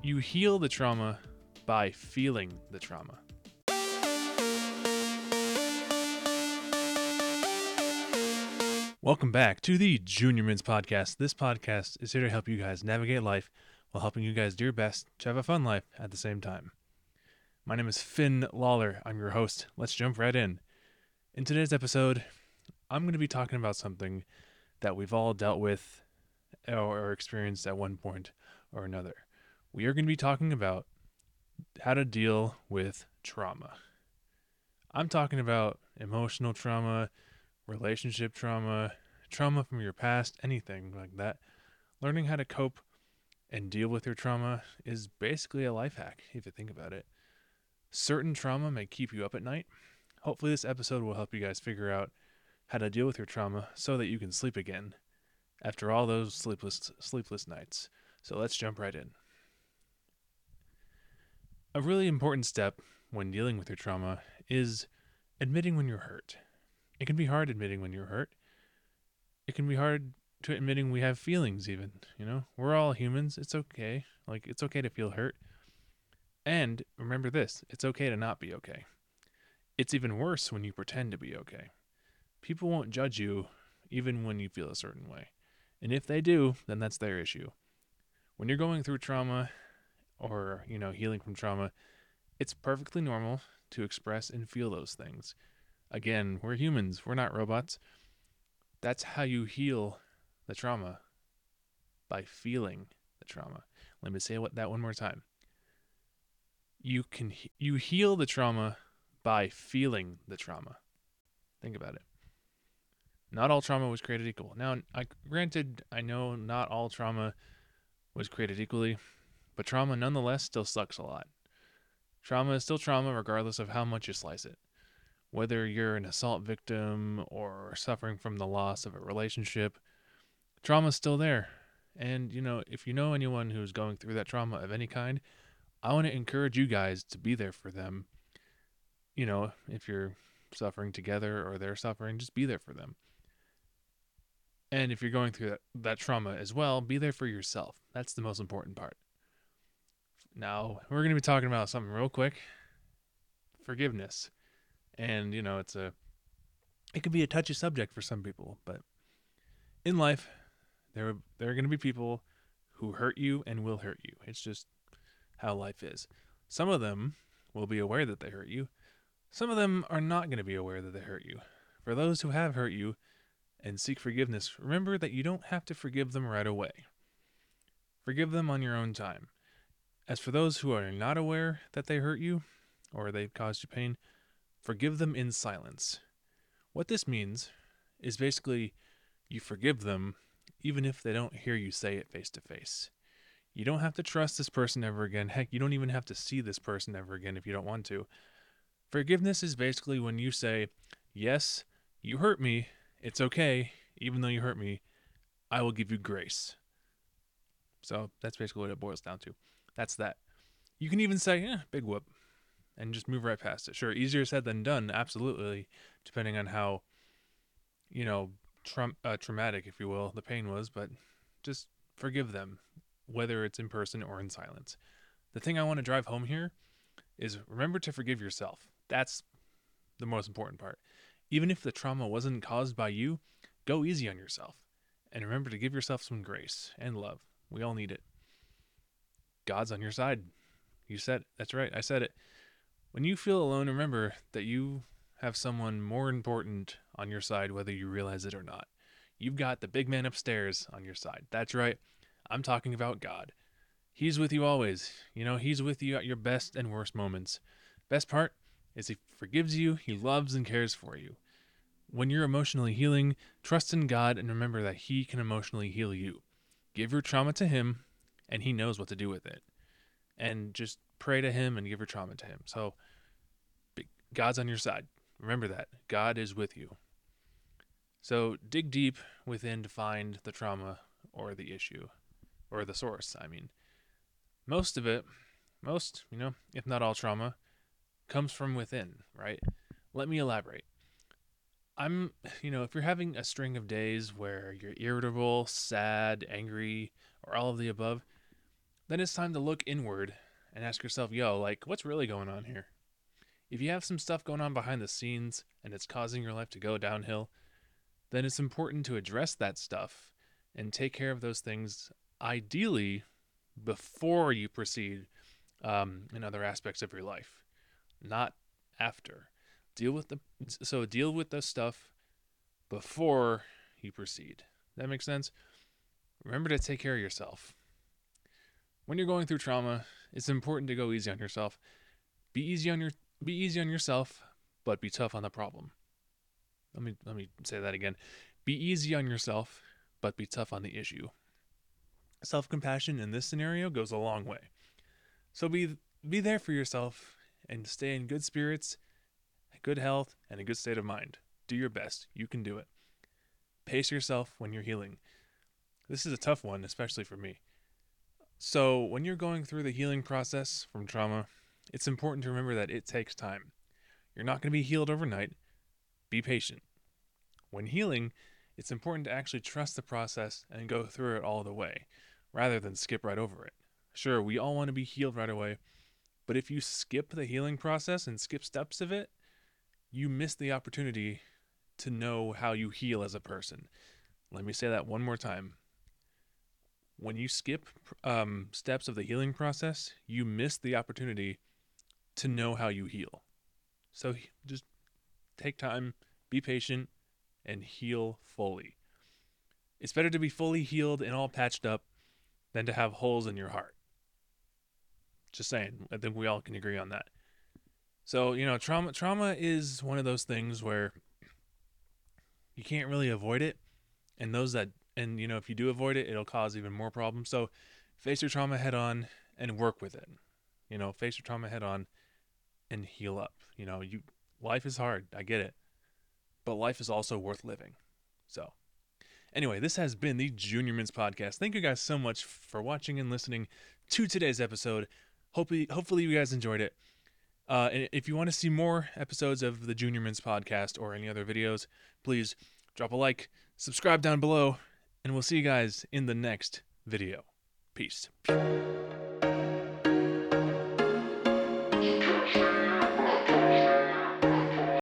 You heal the trauma by feeling the trauma. Welcome back to the Finnmints podcast. This podcast is here to help you guys navigate life while helping you guys do your best to have a fun life at the same time. My name is Finn Lawler. I'm your host. Let's jump right in. In today's episode, I'm going to be talking about something that we've all dealt with or experienced at one point or another. We are going to be talking about how to deal with trauma. I'm talking about emotional trauma, relationship trauma, trauma from your past, anything like that. Learning how to cope and deal with your trauma is basically a life hack, if you think about it. Certain trauma may keep you up at night. Hopefully this episode will help you guys figure out how to deal with your trauma so that you can sleep again after all those sleepless nights. So let's jump right in. A really important step when dealing with your trauma is admitting when you're hurt. It can be hard admitting when you're hurt. It can be hard to admitting we have feelings even, We're all humans. It's okay. It's okay to feel hurt. And remember this, it's okay to not be okay. It's even worse when you pretend to be okay. People won't judge you even when you feel a certain way. And if they do, then that's their issue. When you're going through trauma or, healing from trauma, it's perfectly normal to express and feel those things. Again, we're humans. We're not robots. That's how you heal the trauma, by feeling the trauma. Let me say that one more time. You heal the trauma by feeling the trauma. Think about it. Not all trauma was created equal. Now, granted, I know not all trauma was created equally, but trauma nonetheless still sucks a lot. Trauma is still trauma regardless of how much you slice it. Whether you're an assault victim or suffering from the loss of a relationship, trauma's still there. And, if you know anyone who's going through that trauma of any kind, I want to encourage you guys to be there for them. If you're suffering together or they're suffering, just be there for them. And if you're going through that trauma as well, be there for yourself. That's the most important part. Now, we're going to be talking about something real quick. Forgiveness. And, it can be a touchy subject for some people, but in life, there are going to be people who hurt you and will hurt you. It's just how life is. Some of them will be aware that they hurt you. Some of them are not going to be aware that they hurt you. For those who have hurt you and seek forgiveness, remember that you don't have to forgive them right away. Forgive them on your own time. As for those who are not aware that they hurt you or they've caused you pain, forgive them in silence. What this means is basically you forgive them even if they don't hear you say it face to face. You don't have to trust this person ever again. Heck, you don't even have to see this person ever again if you don't want to. Forgiveness is basically when you say, yes, you hurt me. It's okay. Even though you hurt me, I will give you grace. So that's basically what it boils down to. That's that. You can even say, big whoop, and just move right past it. Sure, easier said than done, absolutely, depending on how, traumatic, if you will, the pain was, but just forgive them, whether it's in person or in silence. The thing I want to drive home here is remember to forgive yourself. That's the most important part. Even if the trauma wasn't caused by you, go easy on yourself. And remember to give yourself some grace and love. We all need it. God's on your side. You said it. That's right. I said it. When you feel alone, remember that you have someone more important on your side, whether you realize it or not. You've got the big man upstairs on your side. That's right. I'm talking about God. He's with you always. He's with you at your best and worst moments. Best part is he forgives you, he loves and cares for you. When you're emotionally healing, trust in God and remember that he can emotionally heal you. Give your trauma to him, and he knows what to do with it. And just pray to him and give your trauma to him. So God's on your side. Remember that. God is with you. So dig deep within to find the trauma or the issue, or the source, Most of it, if not all trauma, comes from within, right? Let me elaborate. If you're having a string of days where you're irritable, sad, angry, or all of the above, then it's time to look inward and ask yourself, yo, like, what's really going on here? If you have some stuff going on behind the scenes and it's causing your life to go downhill, then it's important to address that stuff and take care of those things, ideally, before you proceed in other aspects of your life, not after. Deal with the stuff before you proceed. That makes sense? Remember to take care of yourself. When you're going through trauma, it's important to go easy on yourself. Be easy on yourself, but be tough on the problem. Let me say that again. Be easy on yourself, but be tough on the issue. Self-compassion in this scenario goes a long way. So be there for yourself and stay in good spirits, good health, and a good state of mind. Do your best. You can do it. Pace yourself when you're healing. This is a tough one, especially for me. So when you're going through the healing process from trauma, it's important to remember that it takes time. You're not going to be healed overnight. Be patient. When healing, it's important to actually trust the process and go through it all the way, rather than skip right over it. Sure, we all want to be healed right away, but if you skip the healing process and skip steps of it, you miss the opportunity to know how you heal as a person. Let me say that one more time. When you skip steps of the healing process, you miss the opportunity to know how you heal. So just take time, be patient, and heal fully. It's better to be fully healed and all patched up than to have holes in your heart. Just saying. I think we all can agree on that. So, trauma is one of those things where you can't really avoid it. And if you do avoid it, it'll cause even more problems. So face your trauma head on and work with it. Face your trauma head on and heal up. Life is hard. I get it. But life is also worth living. So anyway, this has been the Junior Mints podcast. Thank you guys so much for watching and listening to today's episode. Hopefully you guys enjoyed it. And if you want to see more episodes of the Junior Mints podcast or any other videos, please drop a like, subscribe down below, and we'll see you guys in the next video. Peace.